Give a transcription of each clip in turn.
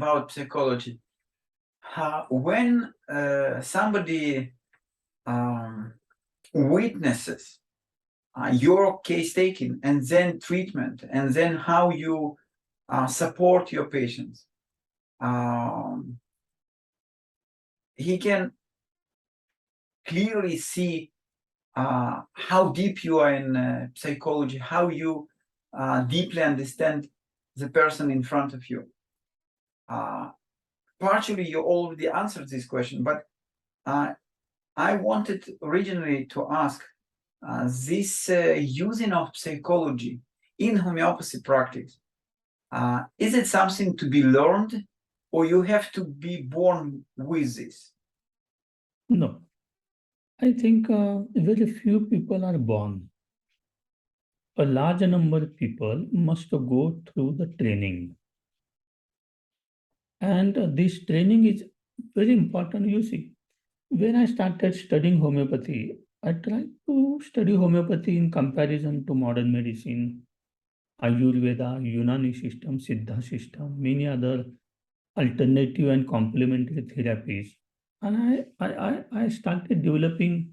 about psychology. When somebody witnesses your case taking and then treatment and then how you support your patients, he can clearly see how deep you are in psychology, how you deeply understand the person in front of you. Partially, you already answered this question, but I wanted originally to ask this using of psychology in homeopathy practice. Is it something to be learned, or you have to be born with this? No, I think very few people are born. A large number of people must go through the training. And this training is very important. You see, when I started studying homeopathy, I tried to study homeopathy in comparison to modern medicine, Ayurveda, Unani system, Siddha system, many other alternative and complementary therapies. And I started developing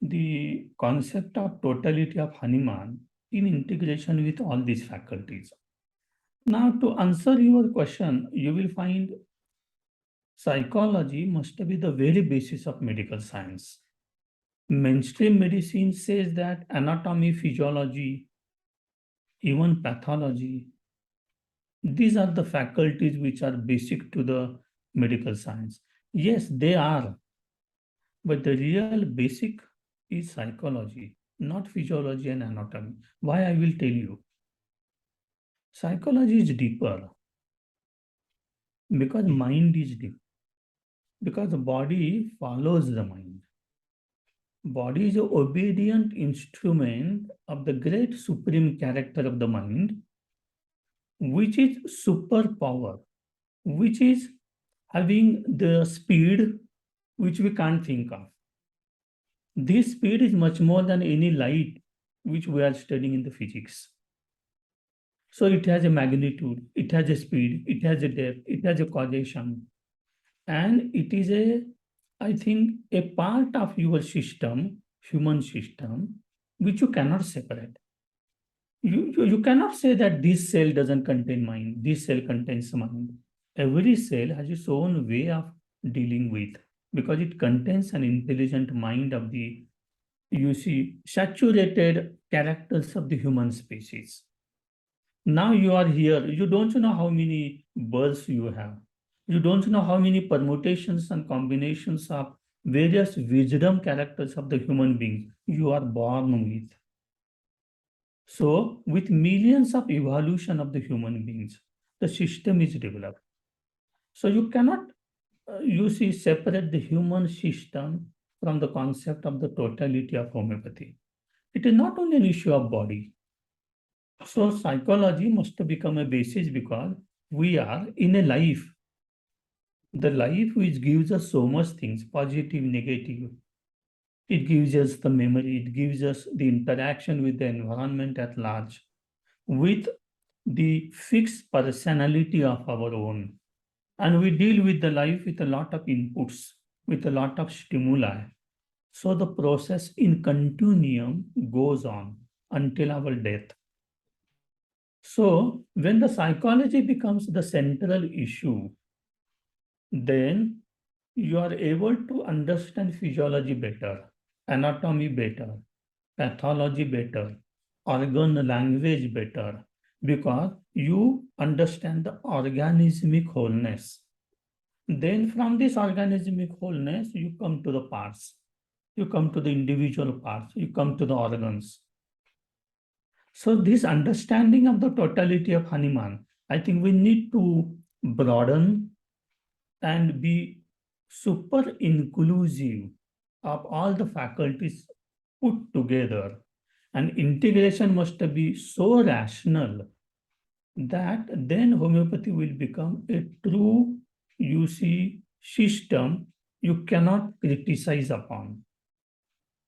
the concept of totality of Hanuman in integration with all these faculties. Now, to answer your question, you will find psychology must be the very basis of medical science. Mainstream medicine says that anatomy, physiology, even pathology, these are the faculties which are basic to the medical science. Yes, they are, but the real basic is psychology, not physiology and anatomy. Why I will tell you. Psychology is deeper because mind is deep. Because the body follows the mind. Body is an obedient instrument of the great supreme character of the mind, which is superpower, which is having the speed which we can't think of. This speed is much more than any light which we are studying in the physics. So it has a magnitude, it has a speed, it has a depth, it has a causation. And it is a, I think, a part of your system, human system, which you cannot separate. You cannot say that this cell doesn't contain mind, this cell contains mind. Every cell has its own way of dealing with, because it contains an intelligent mind of the, you see, saturated characters of the human species. Now you are here, you don't know how many births you have. You don't know how many permutations and combinations of various wisdom characters of the human being you are born with. So, with millions of evolution of the human beings, the system is developed. So you cannot, you see, separate the human system from the concept of the totality of homeopathy. It is not only an issue of body. So psychology must become a basis because we are in a life. The life which gives us so much things, positive, negative. It gives us the memory, it gives us the interaction with the environment at large, with the fixed personality of our own. And we deal with the life with a lot of inputs, with a lot of stimuli. So the process in continuum goes on until our death. So when the psychology becomes the central issue, then you are able to understand physiology better, anatomy better, pathology better, organ language better, because you understand the organismic wholeness. Then from this organismic wholeness, you come to the parts. You come to the individual parts. You come to the organs. So this understanding of the totality of Hanuman, I think we need to broaden and be super inclusive of all the faculties put together. And integration must be so rational that then homeopathy will become a true, you see, system you cannot criticize upon.